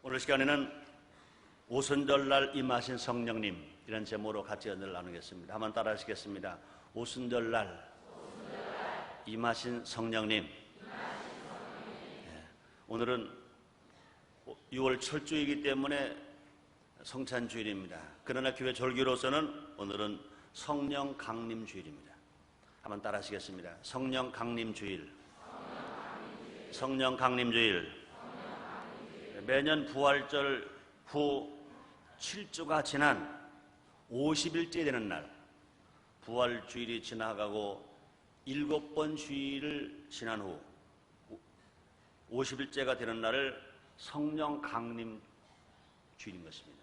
오늘 시간에는 오순절날 임하신 성령님 이런 제목으로 같이 은혜를 나누겠습니다. 한번 따라 하시겠습니다. 오순절날 임하신 성령님. 오늘은 6월 철주이기 때문에 성찬주일입니다. 그러나 교회 절기로서는 오늘은 성령 강림 주일입니다. 한번 따라 하시겠습니다. 성령 강림 주일. 성령 강림 주일. 매년 부활절 후 7주가 지난 50일째 되는 날, 부활주일이 지나가고 7번 주일을 지난 후 50일째가 되는 날을 성령 강림 주일인 것입니다.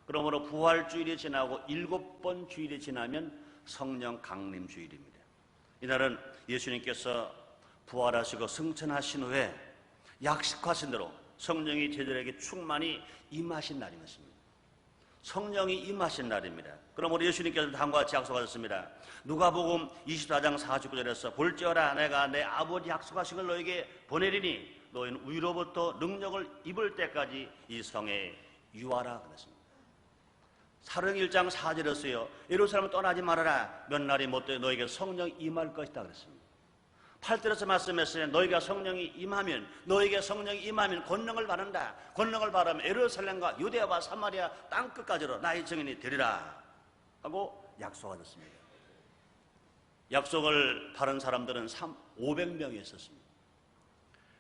그러므로 부활주일이 지나고 7번 주일이 지나면 성령 강림 주일입니다. 이날은 예수님께서 부활하시고 승천하신 후에 약속하신 대로 성령이 제자들에게 충만히 임하신 날인 것입니다. 성령이 임하신 날입니다. 그러므로 예수님께서 다음과 같이 약속하셨습니다. 누가복음 24장 49절에서 볼지어라 내가 내 아버지 약속하신 걸 너에게 보내리니 너희는 위로부터 능력을 입을 때까지 이 성에 유하라 그랬습니다. 사도행전 1장 4절에서요 예루살렘을 떠나지 말아라 몇 날이 못돼 너에게 성령이 임할 것이다 그랬습니다. 8절에서 말씀했어요. 너희가 성령이 임하면 너에게 성령이 임하면 권능을 받는다. 권능을 받으면 예루살렘과 유대와 사마리아 땅끝까지로 나의 증인이 되리라 하고 약속하셨습니다. 약속을 받은 사람들은 500명이 있었습니다.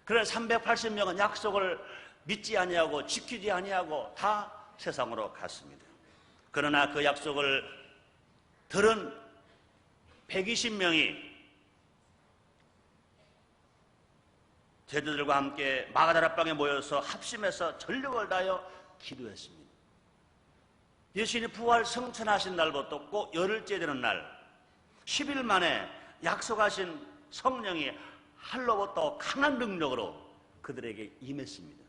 그래서 380명은 약속을 믿지 아니하고 지키지 아니하고 다 세상으로 갔습니다. 그러나 그 약속을 들은 120명이 제자들과 함께 마가다라방에 모여서 합심해서 전력을 다하여 기도했습니다. 예수님이 부활 성천하신 날부터 꼭 열흘째 되는 날 10일 만에 약속하신 성령이 할로부터 강한 능력으로 그들에게 임했습니다.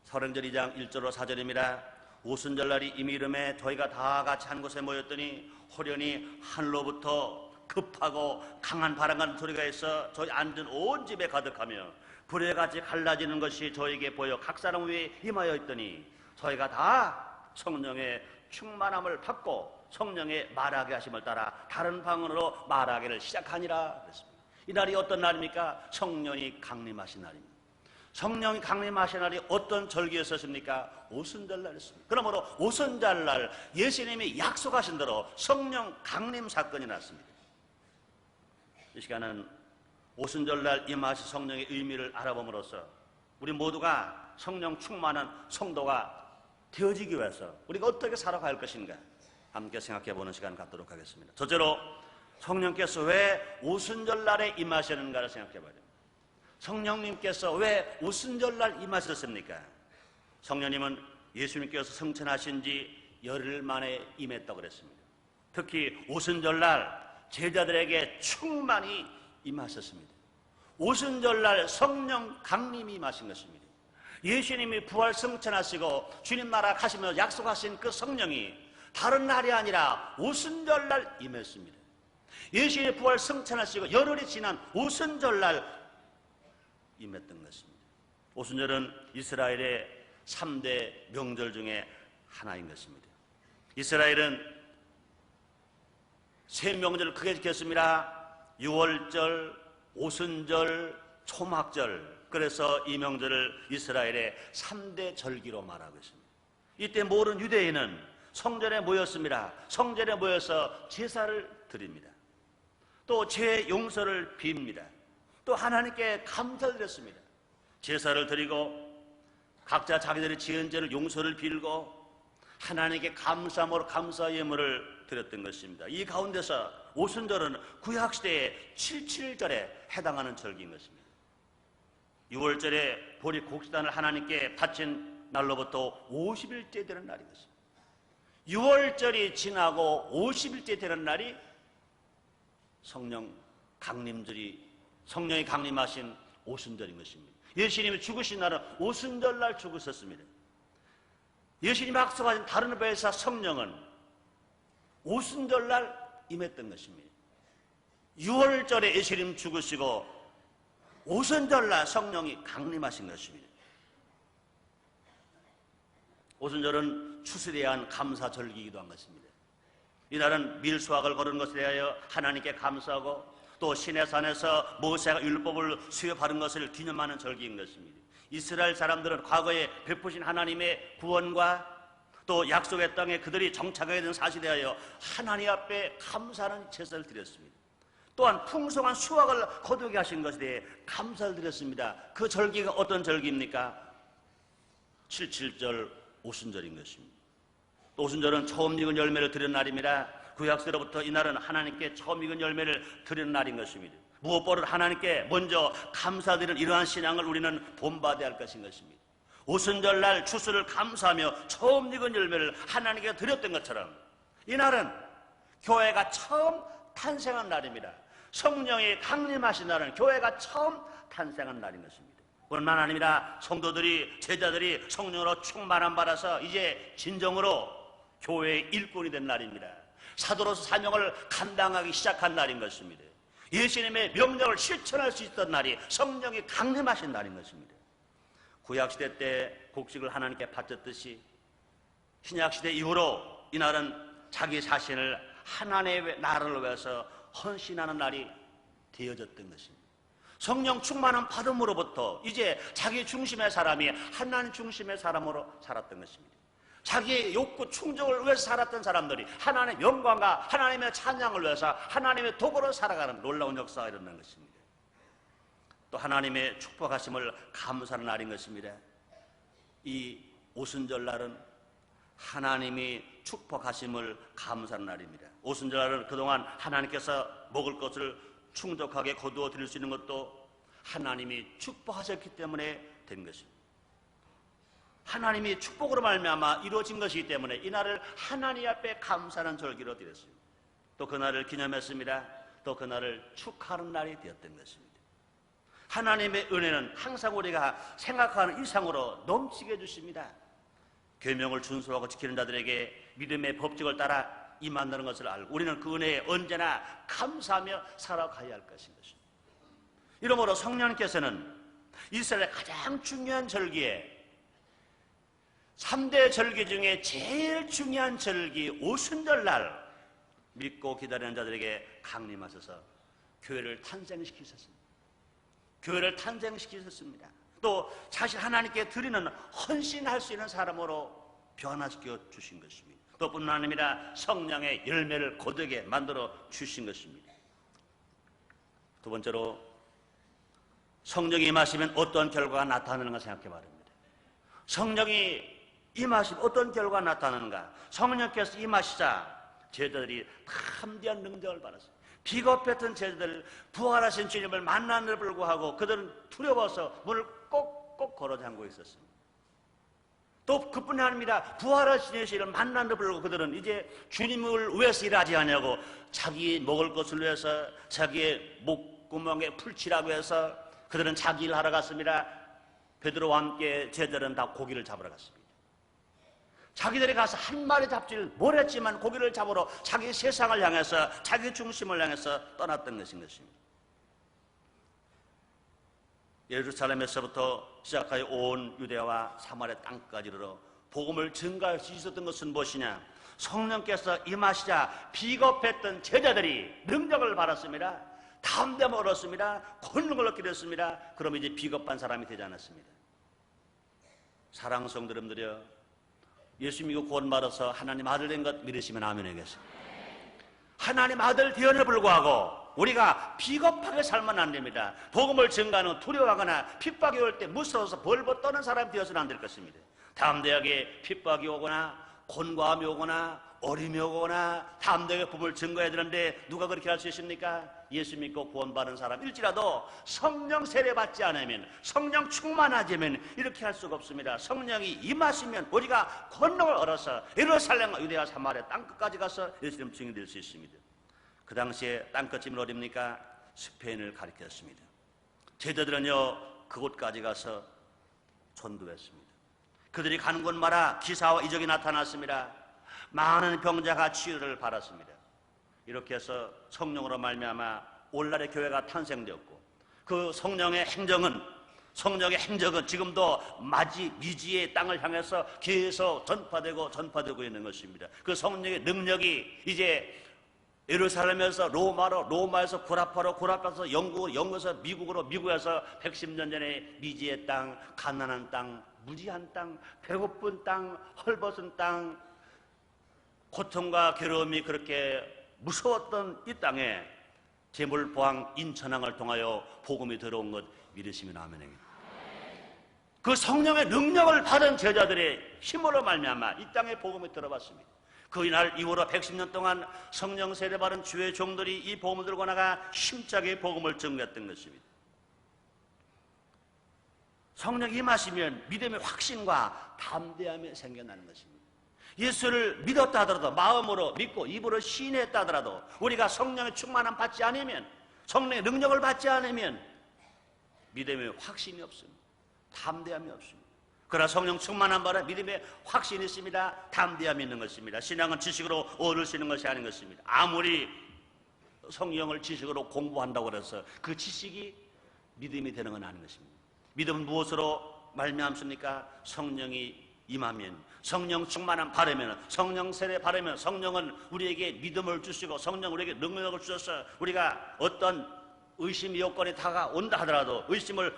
사도행전 2장 1절로 4절입니다. 오순절날이 이미 이름에 저희가 다 같이 한 곳에 모였더니 호련히 하늘로부터 급하고 강한 바람과 소리가 있어 저희 앉은 온 집에 가득하며 불에 같이 갈라지는 것이 저에게 보여 각 사람 위에 임하여 있더니 저희가 다 성령의 충만함을 받고 성령의 말하게 하심을 따라 다른 방언으로 말하기를 시작하니라 그랬습니다. 이날이 어떤 날입니까? 성령이 강림하신 날입니다. 성령이 강림하신 날이 어떤 절기였었습니까? 오순절날이었습니다. 그러므로 오순절날 예수님이 약속하신 대로 성령 강림 사건이 났습니다. 이 시간은 오순절날 임하신 성령의 의미를 알아봄으로써 우리 모두가 성령 충만한 성도가 되어지기 위해서 우리가 어떻게 살아갈 것인가 함께 생각해보는 시간 갖도록 하겠습니다. 첫째로 성령께서 왜 오순절날에 임하시는가를 생각해봐야 됩니다. 성령님께서 왜 오순절날 임하셨습니까? 성령님은 예수님께서 성천하신 지 열흘 만에 임했다고 그랬습니다. 특히 오순절날 제자들에게 충만히 임하셨습니다. 오순절날 성령 강림이 임하신 것입니다. 예수님이 부활 승천하시고 주님 나라 가시며 약속하신 그 성령이 다른 날이 아니라 오순절날 임했습니다. 예수님이 부활 승천하시고 열흘이 지난 오순절날 임했던 것입니다. 오순절은 이스라엘의 3대 명절 중에 하나인 것입니다. 이스라엘은 세 명절을 크게 지켰습니다. 유월절, 오순절, 초막절. 그래서 이 명절을 이스라엘의 3대 절기로 말하고 있습니다. 이때 모든 유대인은 성전에 모였습니다. 성전에 모여서 제사를 드립니다. 또 죄 용서를 빕니다. 또 하나님께 감사를 드렸습니다. 제사를 드리고 각자 자기들의 지은 죄를 용서를 빌고 하나님께 감사함으로 감사 예물을 드렸던 것입니다. 이 가운데서 오순절은 구약시대의 77절에 해당하는 절기인 것입니다. 6월절에 보리 곡식단을 하나님께 바친 날로부터 50일째 되는 날인 것입니다. 6월절이 지나고 50일째 되는 날이 성령 강림절이 성령이 강림하신 오순절인 것입니다. 예수님이 죽으신 날은 오순절날 죽으셨습니다. 예수님이 약속하신 다른 배사 성령은 오순절날 임했던 것입니다. 6월절에 예수님 죽으시고 오순절날 성령이 강림하신 것입니다. 오순절은 추수에 대한 감사절기이기도 한 것입니다. 이날은 밀수확을 거둔 것에 대하여 하나님께 감사하고 또 시내산에서 모세가 율법을 수여받은 것을 기념하는 절기인 것입니다. 이스라엘 사람들은 과거에 베푸신 하나님의 구원과 또 약속의 땅에 그들이 정착하게 된 사실에 대하여 하나님 앞에 감사하는 제사를 드렸습니다. 또한 풍성한 수확을 거두게 하신 것에 대해 감사를 드렸습니다. 그 절기가 어떤 절기입니까? 77절 오순절인 것입니다. 또 오순절은 처음 익은 열매를 드리는 날입니다. 구약시대로부터 이날은 하나님께 처음 익은 열매를 드리는 날인 것입니다. 무엇보다 하나님께 먼저 감사드리는 이러한 신앙을 우리는 본받아야 할 것인 것입니다. 오순절날 추수를 감사하며 처음 익은 열매를 하나님께 드렸던 것처럼 이날은 교회가 처음 탄생한 날입니다. 성령이 강림하신 날은 교회가 처음 탄생한 날인 것입니다. 뿐만 아니라 성도들이, 제자들이 성령으로 충만함 받아서 이제 진정으로 교회의 일꾼이 된 날입니다. 사도로서 사명을 감당하기 시작한 날인 것입니다. 예수님의 명령을 실천할 수 있던 날이 성령이 강림하신 날인 것입니다. 구약시대 때 곡식을 하나님께 바쳤듯이 신약시대 이후로 이날은 자기 자신을 하나님의 나라를 위해서 헌신하는 날이 되어졌던 것입니다. 성령 충만함 받음으로부터 이제 자기 중심의 사람이 하나님 중심의 사람으로 살았던 것입니다. 자기의 욕구 충족을 위해서 살았던 사람들이 하나님의 영광과 하나님의 찬양을 위해서 하나님의 도구로 살아가는 놀라운 역사가 일어난 것입니다. 또 하나님의 축복하심을 감사하는 날인 것입니다. 이 오순절날은 하나님이 축복하심을 감사하는 날입니다. 오순절날은 그동안 하나님께서 먹을 것을 충족하게 거두어 드릴 수 있는 것도 하나님이 축복하셨기 때문에 된 것입니다. 하나님이 축복으로 말미암아 이루어진 것이기 때문에 이날을 하나님 앞에 감사하는 절기로 드렸습니다. 또 그날을 기념했습니다. 또 그날을 축하하는 날이 되었던 것입니다. 하나님의 은혜는 항상 우리가 생각하는 이상으로 넘치게 해주십니다. 계명을 준수하고 지키는 자들에게 믿음의 법칙을 따라 임한다는 것을 알고 우리는 그 은혜에 언제나 감사하며 살아가야 할 것인 것입니다. 이러므로 성령께서는 이스라엘의 가장 중요한 절기에 3대 절기 중에 제일 중요한 절기 오순절날 믿고 기다리는 자들에게 강림하셔서 교회를 탄생시키셨습니다. 교회를 탄생시키셨습니다. 또 자신 하나님께 드리는 헌신할 수 있는 사람으로 변화시켜 주신 것입니다. 또 뿐만 아니라 성령의 열매를 거두게 만들어 주신 것입니다. 두 번째로 성령이 임하시면 어떤 결과가 나타나는가 생각해 바랍니다. 성령이 임하시면 어떤 결과가 나타나는가? 성령께서 임하시자 제자들이 담대한 능력을 받았어요. 비겁했던 제자들, 부활하신 주님을 만남에도 불구하고 그들은 두려워서 문을 꼭꼭 걸어 잠고 있었습니다. 또 그뿐이 아닙니다. 부활하신 예수를 만남에도 불구하고 그들은 이제 주님을 위해서 일하지 않냐고 자기 먹을 것을 위해서 자기의 목구멍에 풀칠하고 해서 그들은 자기 일 하러 갔습니다. 베드로와 함께 제자들은 다 고기를 잡으러 갔습니다. 자기들이 가서 한 마리 잡지를 못했지만 고기를 잡으러 자기 세상을 향해서 자기 중심을 향해서 떠났던 것인 것입니다. 예루살렘에서부터 시작하여 온 유대와 사마리아 땅까지 이르러 복음을 전가할 수 있었던 것은 무엇이냐? 성령께서 임하시자 비겁했던 제자들이 능력을 받았습니다. 담대함을 얻었습니다. 권능을 얻게 됐습니다. 그럼 이제 비겁한 사람이 되지 않았습니다. 사랑하는 성도님들이여, 예수 믿고 구원받아서 하나님 아들 된 것 믿으시면 아멘 하겠습니다. 하나님 아들 되었음에도 불구하고 우리가 비겁하게 살면 안 됩니다. 복음을 전가하는 두려워하거나 핍박이 올 때 무서워서 벌벌 떠는 사람이 되어서는 안 될 것입니다. 담대하게 핍박이 오거나 곤고함이 오거나 어림이 오거나 담대하게 복음을 전가해야 되는데 누가 그렇게 할 수 있습니까? 예수 믿고 구원받은 사람일지라도 성령 세례받지 않으면, 성령 충만하지 않으면 이렇게 할 수가 없습니다. 성령이 임하시면 우리가 권능을 얻어서 예루살렘과 유대와 사마리아 땅끝까지 가서 예수님 증인 될 수 있습니다. 그 당시에 땅끝이면 어디입니까? 스페인을 가리켰습니다. 제자들은요 그곳까지 가서 전도했습니다. 그들이 가는 곳마다 기사와 이적이 나타났습니다. 많은 병자가 치유를 받았습니다. 이렇게 해서 성령으로 말미암아 오늘날의 교회가 탄생되었고 그 성령의 행정은 성령의 행적은 지금도 미지의 땅을 향해서 계속 전파되고 있는 것입니다. 그 성령의 능력이 이제 예루살렘에서 로마로, 로마에서 구라파로, 구라파에서 영국으로, 영국에서 미국으로, 미국에서 110년 전에 미지의 땅, 가난한 땅, 무지한 땅, 배고픈 땅, 헐벗은 땅, 고통과 괴로움이 그렇게 무서웠던 이 땅에 제물보항 인천왕을 통하여 복음이 들어온 것 믿으시면 아멘입니다. 그 성령의 능력을 받은 제자들의 힘으로 말미암아 이 땅에 복음이 들어왔습니다. 그 이날 이후로 110년 동안 성령 세례 받은 주의 종들이 이 복음을 들고 나가 힘차게 복음을 전개했던 것입니다. 성령이 임하시면 믿음의 확신과 담대함이 생겨나는 것입니다. 예수를 믿었다 하더라도, 마음으로 믿고 입으로 시인했다 하더라도 우리가 성령의 충만함 받지 않으면, 성령의 능력을 받지 않으면 믿음의 확신이 없습니다. 담대함이 없습니다. 그러나 성령 충만한 바라 믿음의 확신이 있습니다. 담대함이 있는 것입니다. 신앙은 지식으로 얻을 수 있는 것이 아닌 것입니다. 아무리 성령을 지식으로 공부한다고 해서 그 지식이 믿음이 되는 건 아닌 것입니다. 믿음은 무엇으로 말미암습니까? 성령이 임하면, 성령 충만함 바르면, 성령 세례 바르면, 성령은 우리에게 믿음을 주시고 성령 우리에게 능력을 주셔서 우리가 어떤 의심의 여건이 다가온다 하더라도 의심을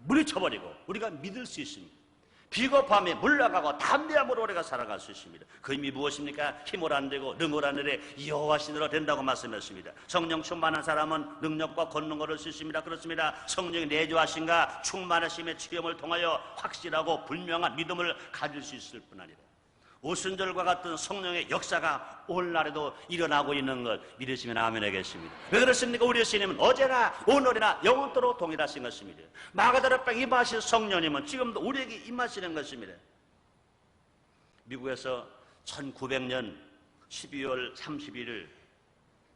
물리쳐버리고 우리가 믿을 수 있습니다. 비겁함에 물러가고 담대함으로 우리가 살아갈 수 있습니다. 그 의미 무엇입니까? 힘을 안 되고 능을 안 되되 여호와 신으로 된다고 말씀했습니다. 성령 충만한 사람은 능력과 권능을 얻을 수 있습니다. 그렇습니다. 성령이 내주하신가 충만하심의 체험을 통하여 확실하고 분명한 믿음을 가질 수 있을 뿐 아니라 오순절과 같은 성령의 역사가 오늘날에도 일어나고 있는 것 믿으시면 아멘 하겠습니다. 왜 그렇습니까? 우리 예수님은 어제나 오늘이나 영원토록 동일하신 것입니다. 마가다락방 임하신 성령님은 지금도 우리에게 임하시는 것입니다. 미국에서 1900년 12월 31일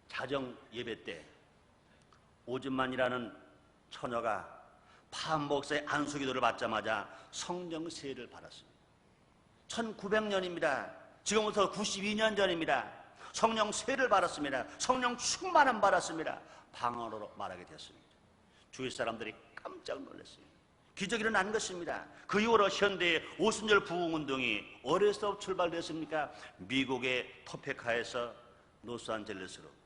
자정 예배 때 오즈만이라는 처녀가 판 목사의 안수기도를 받자마자 성령 세례를 받았습니다. 1900년입니다. 지금부터 92년 전입니다. 성령 세례를 받았습니다. 성령 충만함 받았습니다. 방언으로 말하게 됐습니다. 주위 사람들이 깜짝 놀랐어요. 기적이 일어난 것입니다. 그 이후로 현대의 오순절 부흥운동이 어디서 출발됐습니까? 미국의 토페카에서 로스안젤레스로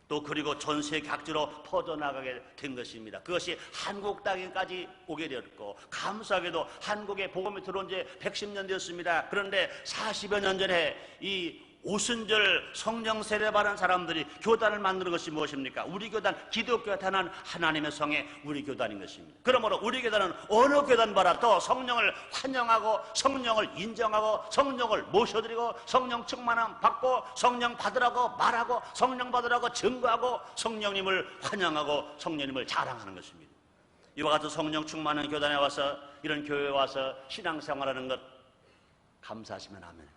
또 그리고 전 세계 각지로 퍼져나가게 된 것입니다. 그것이 한국 땅에까지 오게 되었고 감사하게도 한국에 복음이 들어온 지 110년 되었습니다. 그런데 40여 년 전에 이 오순절 성령 세례 받은 사람들이 교단을 만드는 것이 무엇입니까? 우리 교단, 기독교가 단한 하나님의 성의 우리 교단인 것입니다. 그러므로 우리 교단은 어느 교단보다도 성령을 환영하고 성령을 인정하고 성령을 모셔드리고 성령 충만함 받고 성령 받으라고 말하고 성령 받으라고 증거하고 성령님을 환영하고 성령님을 자랑하는 것입니다. 이와 같은 성령 충만한 교단에 와서 이런 교회에 와서 신앙생활하는 것 감사하시면 아멘.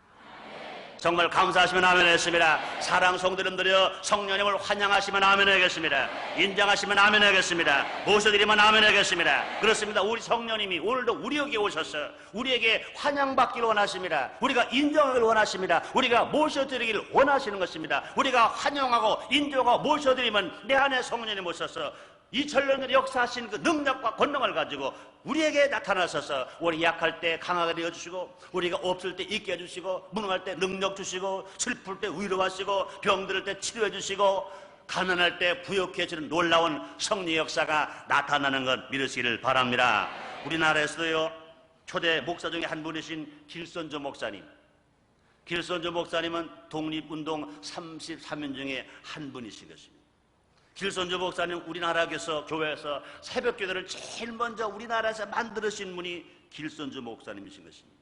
정말 감사하시면 아멘 하겠습니다. 사랑 성도님들이여 성령님을 환영하시면 아멘 하겠습니다. 인정하시면 아멘 하겠습니다. 모셔드리면 아멘 하겠습니다. 그렇습니다. 우리 성령님이 오늘도 우리에게 오셔서 우리에게 환영받기를 원하십니다. 우리가 인정하기를 원하십니다. 우리가 모셔드리기를 원하시는 것입니다. 우리가 환영하고 인정하고 모셔드리면 내 안에 성령님 오셔서 2000년 전에 역사하신 그 능력과 권능을 가지고 우리에게 나타나셔서 우리 약할 때 강하게 되어주시고 우리가 없을 때 있게 해주시고 무능할 때 능력 주시고 슬플 때 위로하시고 병들 때 치료해 주시고 가난할 때 부욕해 주는 놀라운 성령의 역사가 나타나는 것 믿으시기를 바랍니다. 우리나라에서도요 초대 목사 중에 한 분이신 길선조 목사님, 길선조 목사님은 독립운동 33인 중에 한 분이신 것입니다. 길선조 목사님 우리나라에서 교회에서 새벽기도를 제일 먼저 우리나라에서 만들으신 분이 길선조 목사님이신 것입니다.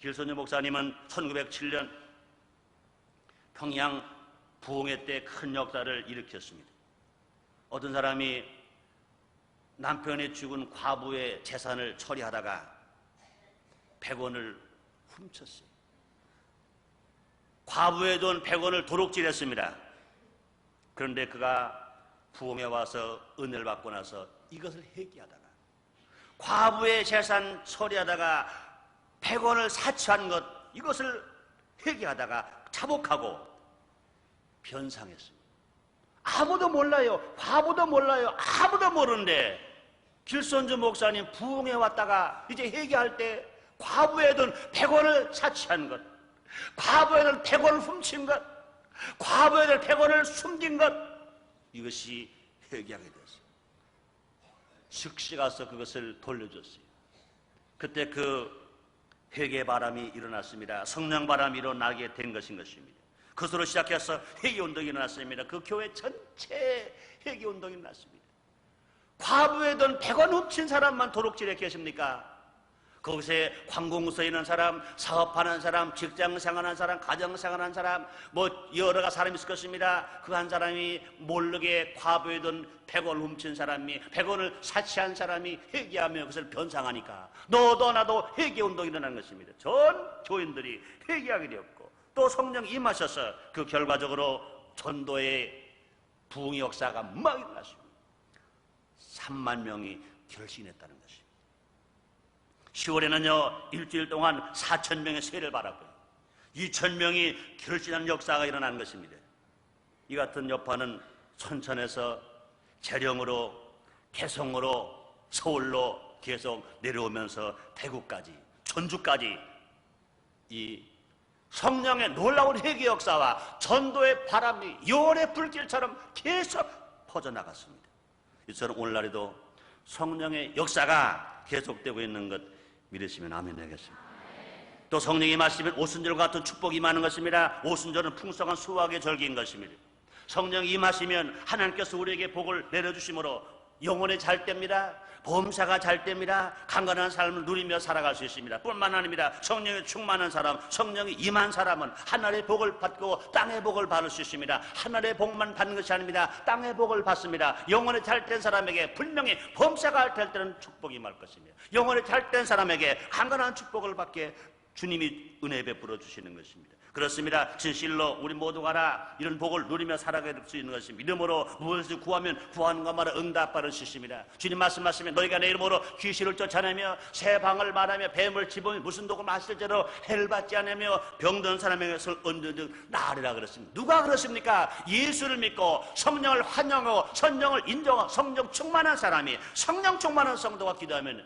길선조 목사님은 1907년 평양 부흥회 때 큰 역사를 일으켰습니다. 어떤 사람이 남편이 죽은 과부의 재산을 처리하다가 100원을 훔쳤어요. 과부의 돈 100원을 도둑질했습니다. 그런데 그가 부흥에 와서 은혜를 받고 나서 이것을 회개하다가 과부의 재산 처리하다가 100원을 사치한 것 이것을 회개하다가 자복하고 변상했습니다. 아무도 몰라요. 과부도 몰라요. 아무도 모르는데 길선주 목사님 부흥회 왔다가 이제 회개할 때 과부에 든 100원을 사치한 것, 과부에 든 100원을 훔친 것, 과부에 든 100원을 숨긴 것, 이것이 회개하게 됐어요. 즉시 가서 그것을 돌려줬어요. 그때 그 회개 바람이 일어났습니다. 성령 바람이 일어나게 된 것입니다. 그것으로 시작해서 회개 운동이 일어났습니다. 그 교회 전체 회개 운동이 일어났습니다. 과부에 든 100원 훔친 사람만 도둑질에 계십니까? 거기서 관공서에 있는 사람, 사업하는 사람, 직장생활하는 사람, 가정생활하는 사람, 여러 가지 사람이 있을 것입니다. 그 한 사람이 모르게 과부에 든 100원을 훔친 사람이, 100원을 사치한 사람이 회개하며 그것을 변상하니까 너도 나도 회개운동이 일어난 것입니다. 전 교인들이 회개하게 되었고, 또 성령이 임하셔서 그 결과적으로 전도의 부흥의 역사가 막 일어났습니다. 3만 명이 결신했다는 것입니다. 10월에는요 일주일 동안 4,000명의 세례를 받았고요, 2,000명이 결신하는 역사가 일어난 것입니다. 이 같은 여파는 선천에서 재령으로, 개성으로, 서울로 계속 내려오면서 대구까지, 전주까지 이 성령의 놀라운 회개 역사와 전도의 바람이 요원의 불길처럼 계속 퍼져나갔습니다. 저는 오늘날에도 성령의 역사가 계속되고 있는 것 믿으시면 아멘 되겠습니다. 또 성령이 임하시면 오순절과 같은 축복이 임하는 것입니다. 오순절은 풍성한 수확의 절기인 것입니다. 성령이 임하시면 하나님께서 우리에게 복을 내려주심으로 영혼이 잘 됩니다. 범사가 잘 됩니다. 강건한 삶을 누리며 살아갈 수 있습니다. 뿐만 아닙니다. 성령이 충만한 사람, 성령이 임한 사람은 하늘의 복을 받고 땅의 복을 받을 수 있습니다. 하늘의 복만 받는 것이 아닙니다. 땅의 복을 받습니다. 영혼이 잘 된 사람에게 분명히 범사가 될 때는 축복이 임할 것입니다. 영혼이 잘 된 사람에게 강건한 축복을 받게 주님이 은혜 베풀어 주시는 것입니다. 그렇습니다. 진실로 우리 모두가 다 이런 복을 누리며 살아갈 수 있는 것입니다. 이름으로 무엇을 구하면 구하는 것마다 응답받을 수 있습니다. 주님 말씀하시면 너희가 내 이름으로 귀신을 쫓아내며 새 방을 말하며 뱀을 집으며 무슨 독을 마실지라도 해를 받지 않으며 병든 사람에게 언제든 나으리라 그랬습니다. 누가 그렇습니까? 예수를 믿고 성령을 환영하고 성령을 인정하고 성령 충만한 사람이, 성령 충만한 성도가 기도하면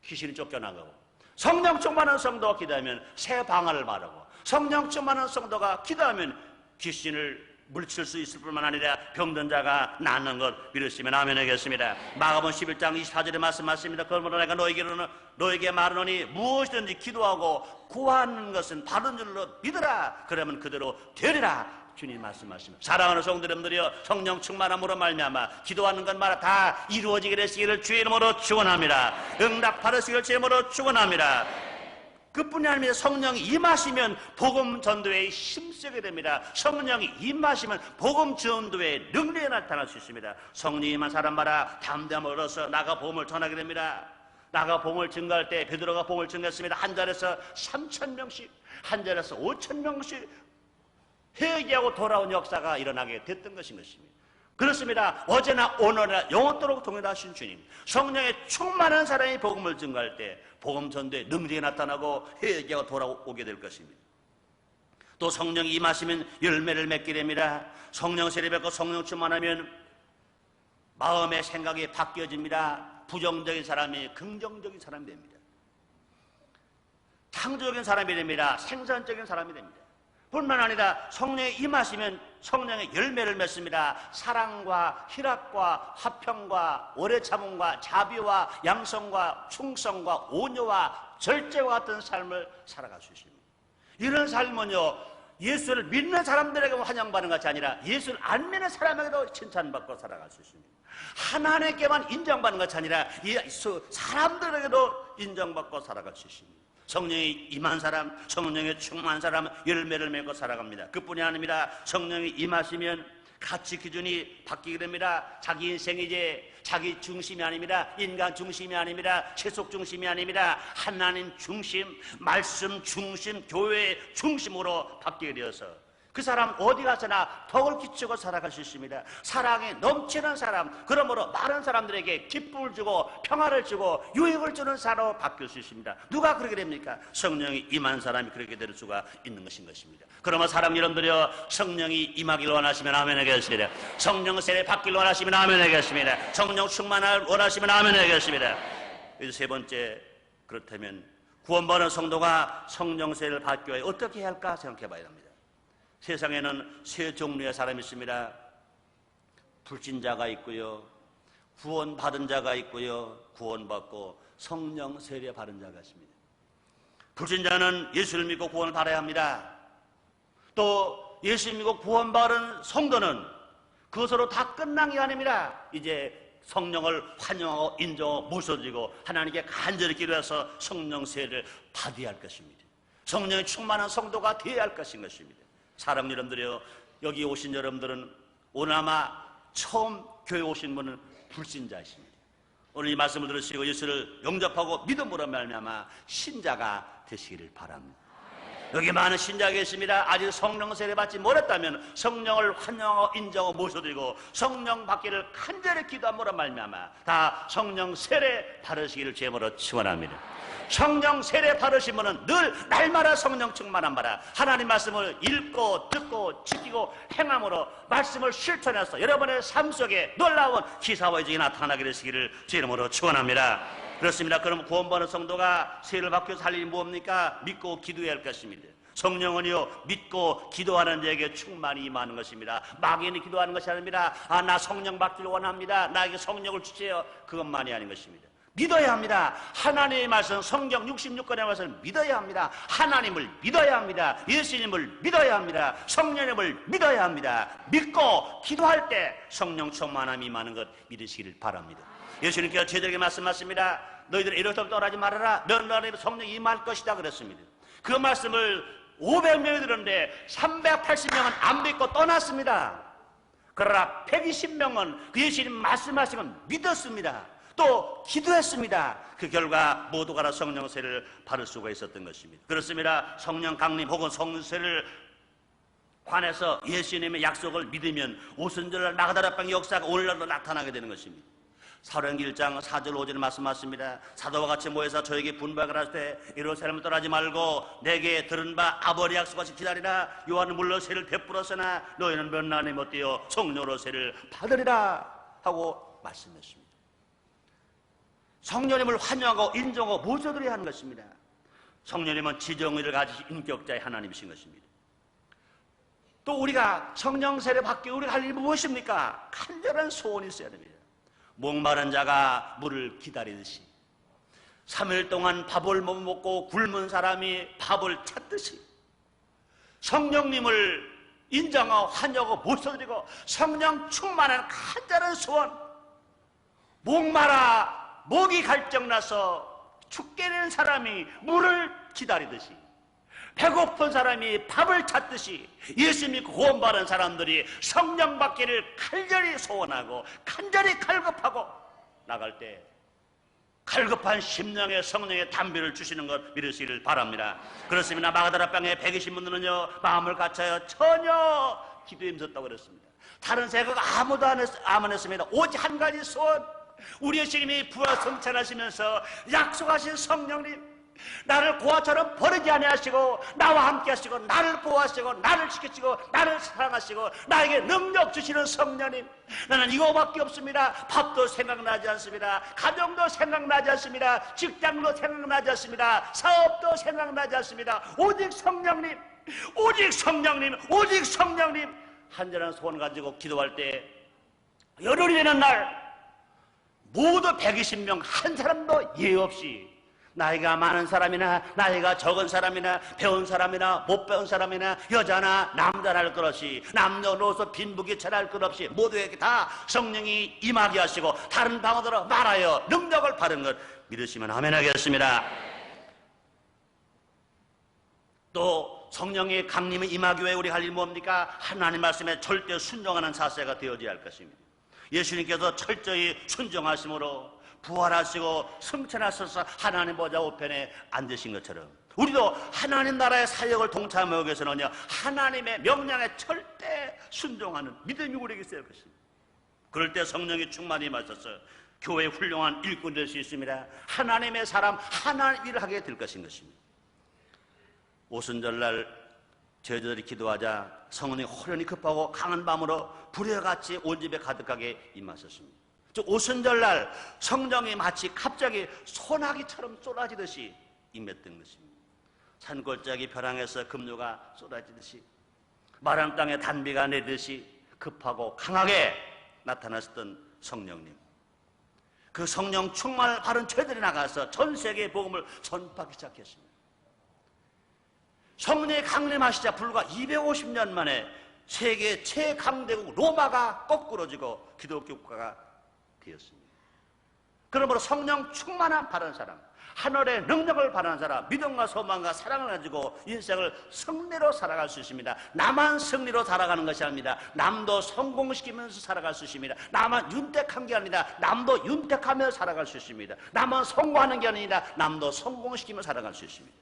귀신이 쫓겨나가고, 성령 충만한 성도가 기도하면 새 방언을 말하고, 성령 충만한 성도가 기도하면 귀신을 물칠 수 있을 뿐만 아니라 병든 자가 낫는 것 믿으시면 아멘 하겠습니다. 마가복음 11장 24절에 말씀하십니다. 그러므로 내가 너에게 말하노니 무엇이든지 기도하고 구하는 것은 받은 줄로 믿으라. 그러면 그대로 되리라. 주님 말씀하십니다. 사랑하는 성도 여러분들이여, 성령 충만함으로 말미암아 기도하는 것마다 다 이루어지게 되시기를 주의 이름으로 축원합니다. 응답 받으시기를 주의 이름으로 축원합니다. 그뿐이 아니라 성령이 임하시면 복음 전도에 힘쓰게 됩니다. 성령이 임하시면 복음 전도의 능력이 나타날 수 있습니다. 성령이 임한 사람마다 담대함을 얻어서 나가 복음을 전하게 됩니다. 나가 복음을 증거할 때 베드로가 복음을 증거했습니다. 한 자리에서 3,000명씩, 한 자리에서 5,000명씩 회개하고 돌아온 역사가 일어나게 됐던 것입니다. 그렇습니다. 어제나 오늘이나 영원토록 동일하신 주님, 성령에 충만한 사람이 복음을 증거할 때 복음 전도의 능력이 나타나고 회개하고 돌아오게 될 것입니다. 또 성령이 임하시면 열매를 맺게 됩니다. 성령 세례 받고 성령 충만하면 마음의 생각이 바뀌어집니다. 부정적인 사람이 긍정적인 사람이 됩니다. 창조적인 사람이 됩니다. 생산적인 사람이 됩니다. 뿐만 아니라 성령이 임하시면 성령의 열매를 맺습니다. 사랑과 희락과 화평과 오래 참음과 자비와 양성과 충성과 온유와 절제와 같은 삶을 살아갈 수 있습니다. 이런 삶은요, 예수를 믿는 사람들에게 환영받는 것이 아니라 예수를 안 믿는 사람에게도 칭찬받고 살아갈 수 있습니다. 하나님께만 인정받는 것이 아니라 사람들에게도 인정받고 살아갈 수 있습니다. 성령이 임한 사람, 성령에 충만한 사람은 열매를 맺고 살아갑니다. 그뿐이 아닙니다. 성령이 임하시면 가치 기준이 바뀌게 됩니다. 자기 인생이 이제 자기 중심이 아닙니다. 인간 중심이 아닙니다. 세속 중심이 아닙니다. 하나님 중심, 말씀 중심, 교회 중심으로 바뀌게 되어서 그 사람 어디 가서나 덕을 끼치고 살아갈 수 있습니다. 사랑이 넘치는 사람, 그러므로 많은 사람들에게 기쁨을 주고 평화를 주고 유익을 주는 사람으로 바뀔 수 있습니다. 누가 그렇게 됩니까? 성령이 임한 사람이 그렇게 될 수가 있는 것입니다. 그러면 사랑 여러분들이여, 성령이 임하길 원하시면 아멘 하겠습니다. 성령 세례 받길 원하시면 아멘 하겠습니다. 성령 충만을 원하시면 아멘 하겠습니다. 그래서 세 번째, 그렇다면 구원받은 성도가 성령 세례를 받기 위해 어떻게 해야 할까 생각해 봐야 합니다. 세상에는 세 종류의 사람이 있습니다. 불신자가 있고요, 구원받은 자가 있고요, 구원받고 성령 세례 받은 자가 있습니다. 불신자는 예수를 믿고 구원을 받아야 합니다. 또 예수 믿고 구원받은 성도는 그것으로 다 끝난 게 아닙니다. 이제 성령을 환영하고 인정하고 모셔드리고 하나님께 간절히 기도해서 성령 세례를 받아야 할 것입니다. 성령이 충만한 성도가 되어야 할 것입니다. 사랑 여러분들이요, 여기 오신 여러분들은 오늘 아마 처음 교회 오신 분은 불신자이십니다. 오늘 이 말씀을 들으시고 예수를 영접하고 믿음으로 말미암아 신자가 되시기를 바랍니다. 여기 많은 신자가 계십니다. 아직 성령 세례 받지 못했다면 성령을 환영하고 인정하고 모셔드리고 성령 받기를 간절히 기도함으로 말미암아 다 성령 세례 받으시기를 제물로 축원합니다. 성령 세례 받으신 분은 늘 날마다 성령 충만한 바라 하나님 말씀을 읽고 듣고 지키고 행함으로 말씀을 실천해서 여러분의 삶 속에 놀라운 기사와 이적이 나타나게 되시기를 주 이름으로 축원합니다. 그렇습니다. 그럼 구원받은 성도가 세례를 받기 위해서 할 일이 뭡니까? 믿고 기도해야 할 것입니다. 성령은요, 믿고 기도하는 자에게 충만히 임하는 것입니다. 막연히 기도하는 것이 아닙니다. 나 성령 받기를 원합니다, 나에게 성령을 주세요, 그것만이 아닌 것입니다. 믿어야 합니다. 하나님의 말씀, 성경 66권의 말씀을 믿어야 합니다. 하나님을 믿어야 합니다. 예수님을 믿어야 합니다. 성령님을 믿어야 합니다. 믿고 기도할 때 성령 충만함이 임하는 것 믿으시기를 바랍니다. 예수님께서 제자에게 말씀하십니다. 너희들 이로부터 떠나지 말아라. 너희들 성령이 임할 것이다 그랬습니다. 그 말씀을 500명이 들었는데 380명은 안 믿고 떠났습니다. 그러나 120명은 그 예수님 말씀하신 건 믿었습니다. 또 기도했습니다. 그 결과 모두가 다 성령 세례를 받을 수가 있었던 것입니다. 그렇습니다. 성령 강림 혹은 성령 세례를 관해서 예수님의 약속을 믿으면 오순절날 마가다라방의 역사가 오늘날도 나타나게 되는 것입니다. 사도행전 1장 4절 5절에 말씀하십니다. 사도와 같이 모여서 저에게 분박을 할 때 예루살렘을 떠나지 말고 내게 들은 바 아버지 약속하시 기다리라. 요한은 물로 세를 베풀었으나 너희는 몇 날에 못 되어 성령으로 세를 받으리라 하고 말씀했습니다. 성령님을 환영하고 인정하고 모셔드려야 하는 것입니다. 성령님은 지정의를 가지신 인격자의 하나님이신 것입니다. 또 우리가 성령 세례 받기 우리가 할 일이 무엇입니까? 간절한 소원이 있어야 됩니다. 목마른 자가 물을 기다리듯이 3일 동안 밥을 못 먹고 굶은 사람이 밥을 찾듯이 성령님을 인정하고 환영하고 모셔드리고 성령 충만한 간절한 소원, 목마라 목이 갈증나서 죽게 된 사람이 물을 기다리듯이 배고픈 사람이 밥을 찾듯이 예수 믿고 구원받은 사람들이 성령 받기를 간절히 소원하고 간절히 갈급하고 나갈 때 갈급한 심령에 성령의 담비를 주시는 것 믿으시기를 바랍니다. 그렇습니다. 마가다라방에 120분들은요 마음을 갖춰요 전혀 기도에 힘썼다고 그랬습니다. 다른 생각 아무도 안 했습니다. 오직 한 가지 소원, 우리 예수님이 부활 성찬하시면서 약속하신 성령님, 나를 고아처럼 버리지 아니하시고 나와 함께 하시고 나를 보호하시고 나를 지키시고 나를 사랑하시고 나에게 능력 주시는 성령님, 나는 이거밖에 없습니다. 밥도 생각나지 않습니다. 가정도 생각나지 않습니다. 직장도 생각나지 않습니다. 사업도 생각나지 않습니다. 오직 성령님, 오직 성령님, 오직 성령님. 한절한 소원 가지고 기도할 때 열흘이 되는 날 모두 120명 한 사람도 예외 없이 나이가 많은 사람이나 나이가 적은 사람이나 배운 사람이나 못 배운 사람이나 여자나 남자나 할 것 없이 남녀노소 빈부귀천 할 것 없이 모두에게 다 성령이 임하게 하시고 다른 방언으로 말하여 능력을 받은 것 믿으시면 아멘 하겠습니다. 또 성령의 강림이 임하기 위해 우리 할 일이 뭡니까? 하나님 말씀에 절대 순종하는 자세가 되어져야 할 것입니다. 예수님께서 철저히 순종하심으로 부활하시고 승천하셔서 하나님 보좌 우편에 앉으신 것처럼 우리도 하나님 나라의 사역을 동참하기 위해서는요, 하나님의 명령에 절대 순종하는 믿음이 우리에게 있어야 할 것입니다. 그럴 때 성령이 충만히 임하셔서 교회의 훌륭한 일꾼이 될 수 있습니다. 하나님의 사람, 하나님 일을 하게 될 것입니다. 오순절날 제자들이 기도하자 성령이 호련히 급하고 강한 밤으로 불에같이 온 집에 가득하게 임하셨습니다. 오순절날 성령이 마치 갑자기 소나기처럼 쏟아지듯이 임했던 것입니다. 산골짜기 벼랑에서 급류가 쏟아지듯이 마른 땅에 단비가 내리듯이 급하고 강하게 나타났던 성령님, 그 성령 충만을 받은 죄들이 나가서 전 세계의 복음을 전파하기 시작했습니다. 성령이 강림하시자 불과 250년 만에 세계 최강대국 로마가 거꾸러지고 기독교 국가가 되었습니다. 그러므로 성령 충만한 바른 사람, 하늘의 능력을 바라는 사람, 믿음과 소망과 사랑을 가지고 인생을 승리로 살아갈 수 있습니다. 나만 승리로 살아가는 것이 아닙니다. 남도 성공시키면서 살아갈 수 있습니다. 나만 윤택한 게 아니라 남도 윤택하며 살아갈 수 있습니다. 나만 성공하는 게 아니라 남도 성공시키며 살아갈 수 있습니다.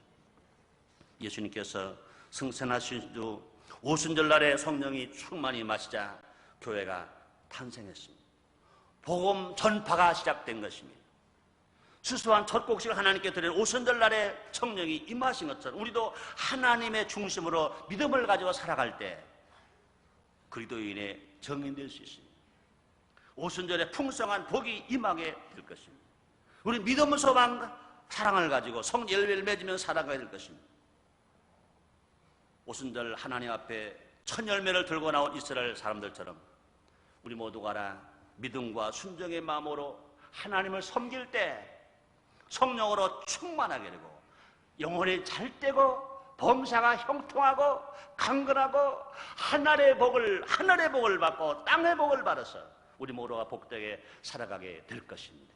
예수님께서 승천하신 후 오순절날에 성령이 충만히 임하시자 교회가 탄생했습니다. 복음 전파가 시작된 것입니다. 수수한 첫 곡식을 하나님께 드리는 오순절날에 성령이 임하신 것처럼 우리도 하나님의 중심으로 믿음을 가지고 살아갈 때 그리스도인의 정인될 수 있습니다. 오순절에 풍성한 복이 임하게 될 것입니다. 우리 믿음, 소망, 사랑을 가지고 성열매를 맺으며 살아가야 될 것입니다. 오순절 하나님 앞에 첫 열매를 들고 나온 이스라엘 사람들처럼 우리 모두가 알아 믿음과 순종의 마음으로 하나님을 섬길 때 성령으로 충만하게 되고 영혼이 잘되고 범사가 형통하고 강건하고 하늘의 복을 받고 땅의 복을 받아서 우리 모두가 복되게 살아가게 될 것입니다.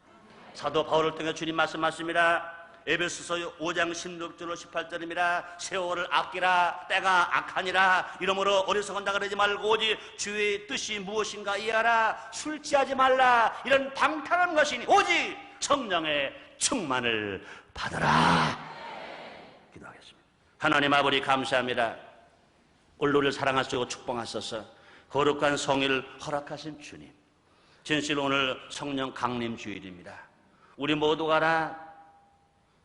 사도 바울을 통해 주님 말씀하십니다. 에베소서 5장 16절로 18절입니다. 세월을 아끼라, 때가 악하니라. 이러므로 어리석은 자 그러지 말고 오직 주의 뜻이 무엇인가 이해하라. 술 취하지 말라. 이런 방탕한 것이니 오직 성령의 충만을 받아라. 기도하겠습니다. 하나님 아버지 감사합니다. 오늘 우리를 사랑하시고 축복하셔서 거룩한 성일을 허락하신 주님, 진실 오늘 성령 강림 주일입니다. 우리 모두가 다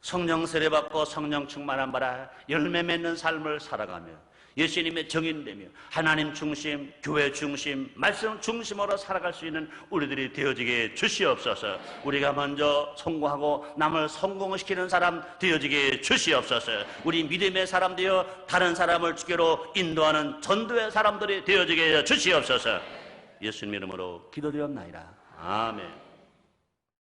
성령 세례받고 성령 충만한 바라 열매 맺는 삶을 살아가며 예수님의 정인되며 하나님 중심, 교회 중심, 말씀 중심으로 살아갈 수 있는 우리들이 되어지게 주시옵소서. 우리가 먼저 성공하고 남을 성공시키는 사람 되어지게 주시옵소서. 우리 믿음의 사람 되어 다른 사람을 주께로 인도하는 전도의 사람들이 되어지게 주시옵소서. 예수님 이름으로 기도드렸나이다. 아멘.